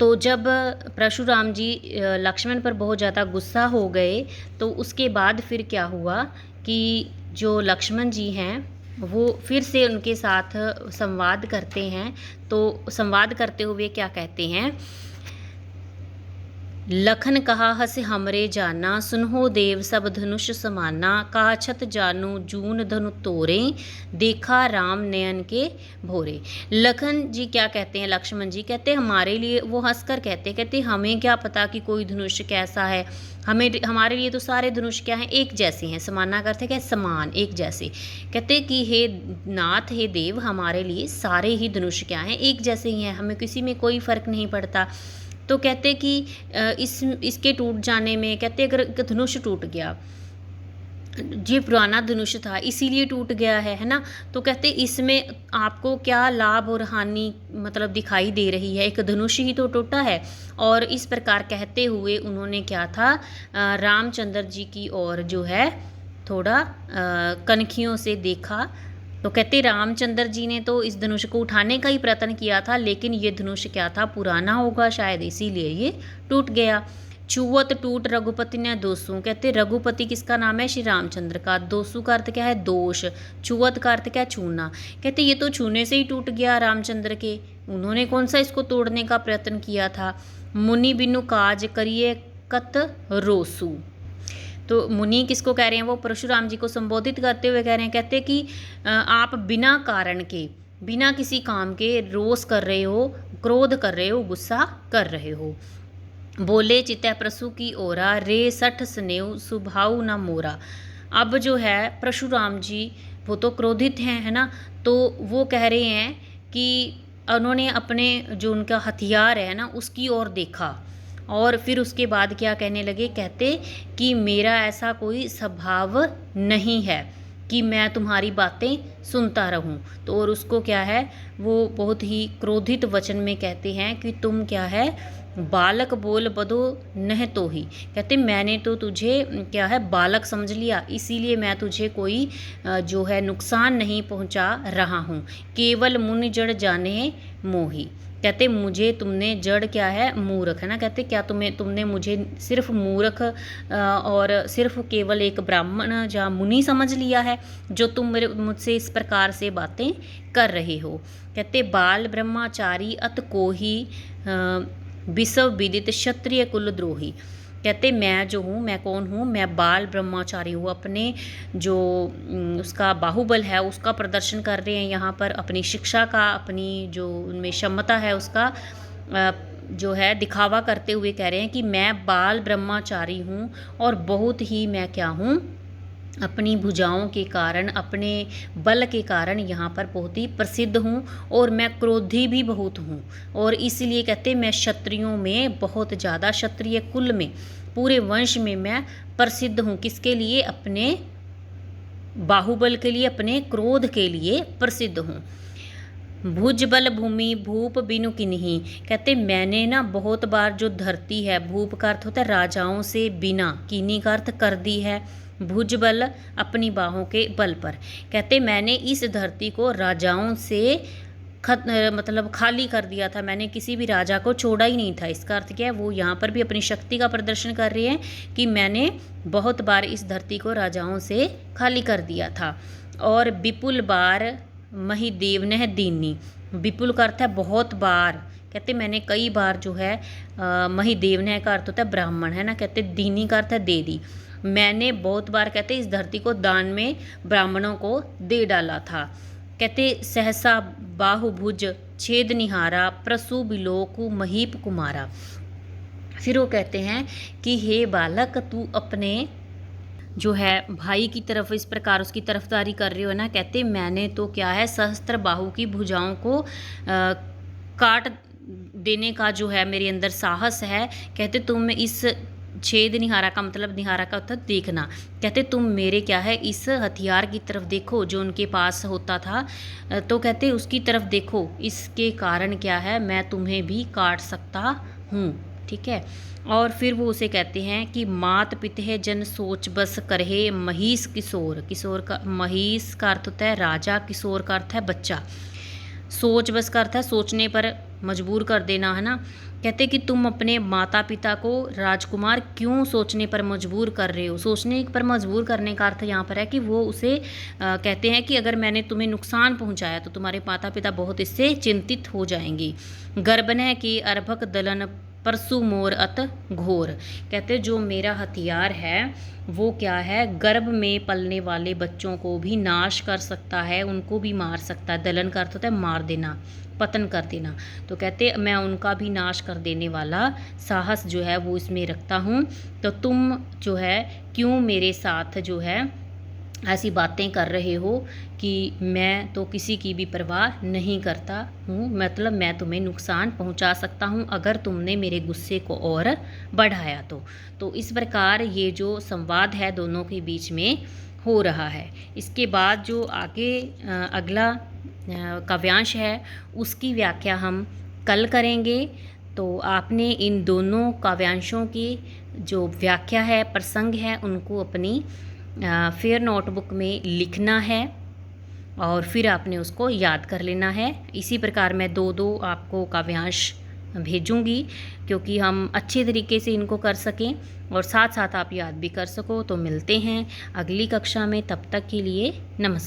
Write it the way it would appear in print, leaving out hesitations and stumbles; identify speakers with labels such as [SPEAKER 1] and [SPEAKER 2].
[SPEAKER 1] तो जब परशुराम जी लक्ष्मण पर बहुत ज़्यादा गुस्सा हो गए, तो उसके बाद फिर क्या हुआ कि जो लक्ष्मण जी हैं वो फिर से उनके साथ संवाद करते हैं। तो संवाद करते हुए क्या कहते हैं, लखन कहा हस हमरे जाना, सुनहो देव सब धनुष समाना, काछत जानू जून धनु तोरे, देखा राम नयन के भोरे। लखन जी क्या कहते हैं, लक्ष्मण जी कहते हैं हमारे लिए, वो हंसकर कहते हमें क्या पता कि कोई धनुष कैसा है, हमें हमारे लिए तो सारे धनुष क्या हैं, एक जैसे हैं। समाना करते क्या, समान, एक जैसे। कहते कि हे नाथ, हे देव, हमारे लिए सारे ही धनुष क्या हैं, एक जैसे ही हैं, हमें किसी में कोई फर्क नहीं पड़ता। तो कहते कि इसके टूट जाने में, कहते अगर धनुष टूट गया, ये पुराना धनुष था इसीलिए टूट गया है ना, तो कहते इसमें आपको क्या लाभ और हानि मतलब दिखाई दे रही है, एक धनुष ही तो टूटा है। और इस प्रकार कहते हुए उन्होंने क्या था, रामचंद्र जी की ओर जो है थोड़ा कनखियों से देखा। तो कहते रामचंद्र जी ने तो इस धनुष को उठाने का ही प्रयत्न किया था, लेकिन ये धनुष क्या था, पुराना होगा शायद, इसीलिए ये टूट गया। छुवत टूट रघुपति ने दोषों, कहते रघुपति किसका नाम है, श्री रामचंद्र का। दोषु का अर्थ क्या है, दोष। छुवत का अर्थ क्या है, छूना। कहते ये तो छूने से ही टूट गया रामचंद्र के, उन्होंने कौन सा इसको तोड़ने का प्रयत्न किया था। मुनि बिनु काज करिए कत रोसु। तो मुनि किसको कह रहे हैं, वो परशुराम जी को संबोधित करते हुए कह रहे हैं, कहते कि आप बिना कारण के, बिना किसी काम के रोष कर रहे हो, क्रोध कर रहे हो, गुस्सा कर रहे हो। बोले चितै प्रसु की ओरा, रे सठ स्नेव सुभाव न मोरा। अब जो है परशुराम जी वो तो क्रोधित हैं, है ना, तो वो कह रहे हैं कि उन्होंने अपने जो उनका हथियार है ना उसकी ओर देखा, और फिर उसके बाद क्या कहने लगे, कहते कि मेरा ऐसा कोई स्वभाव नहीं है कि मैं तुम्हारी बातें सुनता रहूं। तो और उसको क्या है, वो बहुत ही क्रोधित वचन में कहते हैं कि तुम क्या है, बालक बोल बदो नह तो ही। कहते मैंने तो तुझे क्या है, बालक समझ लिया, इसीलिए मैं तुझे कोई जो है नुकसान नहीं पहुंचा रहा हूँ। केवल मुनि जड़ जाने मोही। कहते मुझे तुमने जड़ क्या है, मूर्ख, है ना। कहते क्या तुमने मुझे सिर्फ मूर्ख और सिर्फ केवल एक ब्राह्मण या मुनि समझ लिया है, जो तुम मुझसे इस प्रकार से बातें कर रहे हो। कहते बाल ब्रह्मचारी अत को ही विश्व विदित क्षत्रिय कुल द्रोही। कहते मैं जो हूँ, मैं कौन हूँ, मैं बाल ब्रह्मचारी हूँ, अपने जो उसका बाहुबल है उसका प्रदर्शन कर रहे हैं यहाँ पर, अपनी शिक्षा का, अपनी जो उनमें क्षमता है उसका जो है दिखावा करते हुए कह रहे हैं कि मैं बाल ब्रह्मचारी हूँ, और बहुत ही मैं क्या हूँ, अपनी भुजाओं के कारण, अपने बल के कारण यहाँ पर बहुत ही प्रसिद्ध हूँ, और मैं क्रोधी भी बहुत हूँ। और इसलिए कहते मैं क्षत्रियों में बहुत ज़्यादा, क्षत्रिय कुल में, पूरे वंश में मैं प्रसिद्ध हूँ। किसके लिए, अपने बाहुबल के लिए, अपने क्रोध के लिए प्रसिद्ध हूँ। भुज बल भूमि भूप बिनु किन्हीं। कहते मैंने ना बहुत बार जो धरती है, भूप का अर्थ होता है राजाओं से बिना, किन्हीं का अर्थ कर दी है, भुज बल अपनी बाहों के बल पर। कहते मैंने इस धरती को राजाओं से मतलब खाली कर दिया था, मैंने किसी भी राजा को छोड़ा ही नहीं था। इसका अर्थ क्या है, वो यहाँ पर भी अपनी शक्ति का प्रदर्शन कर रहे हैं कि मैंने बहुत बार इस धरती को राजाओं से खाली कर दिया था। और विपुल बार महिदेव ने दीनी। विपुल का अर्थ है बहुत बार, कहते मैंने कई बार जो है महिदेव ने का अर्थ होता है ब्राह्मण, है ना। कहते दीनी का अर्थ है दे दी, मैंने बहुत बार कहते इस धरती को दान में ब्राह्मणों को दे डाला था। कहते सहसा बाहुभुज छेद निहारा, प्रसु बिलोकु महीप कुमारा। फिर वो कहते हैं कि हे बालक, तू अपने जो है भाई की तरफ इस प्रकार उसकी तरफदारी कर रहे हो ना। कहते मैंने तो क्या है, सहस्त्र बाहु की भुजाओं को काट देने का जो है मेरे अंदर साहस है। कहते तुम इस छेद निहारा का मतलब, निहारा का मतलब देखना, कहते तुम मेरे क्या है इस हथियार की तरफ देखो जो उनके पास होता था, तो कहते उसकी तरफ देखो, इसके कारण क्या है मैं तुम्हें भी काट सकता हूँ, ठीक है। और फिर वो उसे कहते हैं कि मात पिते जन सोच बस करहे महिष किशोर। किशोर का, महिष का अर्थ होता है राजा, किशोर का अर्थ है बच्चा, सोच बस का अर्थ है सोचने पर मजबूर कर देना, है ना। कहते कि तुम अपने माता पिता को राजकुमार क्यों सोचने पर मजबूर कर रहे हो। सोचने पर मजबूर करने का अर्थ यहाँ पर है कि वो उसे कहते हैं कि अगर मैंने तुम्हें नुकसान पहुँचाया तो तुम्हारे माता पिता बहुत इससे चिंतित हो जाएंगी। गर्बन है कि अर्भक दलन परसु मोर अत घोर। कहते जो मेरा हथियार है वो क्या है, गर्भ में पलने वाले बच्चों को भी नाश कर सकता है, उनको भी मार सकता है। दलन का अर्थ होता है मार देना, पतन कर देना। तो कहते मैं उनका भी नाश कर देने वाला साहस जो है वो इसमें रखता हूँ। तो तुम जो है क्यों मेरे साथ जो है ऐसी बातें कर रहे हो कि मैं तो किसी की भी परवाह नहीं करता हूँ, मतलब मैं तुम्हें नुकसान पहुँचा सकता हूँ अगर तुमने मेरे गुस्से को और बढ़ाया तो इस प्रकार ये जो संवाद है दोनों के बीच में हो रहा है। इसके बाद जो आगे अगला काव्यांश है उसकी व्याख्या हम कल करेंगे। तो आपने इन दोनों काव्यांशों की जो व्याख्या है, प्रसंग है, उनको अपनी फेयर नोटबुक में लिखना है और फिर आपने उसको याद कर लेना है। इसी प्रकार मैं दो दो आपको काव्यांश भेजूंगी क्योंकि हम अच्छे तरीके से इनको कर सकें और साथ साथ आप याद भी कर सको। तो मिलते हैं अगली कक्षा में, तब तक के लिए नमस्कार।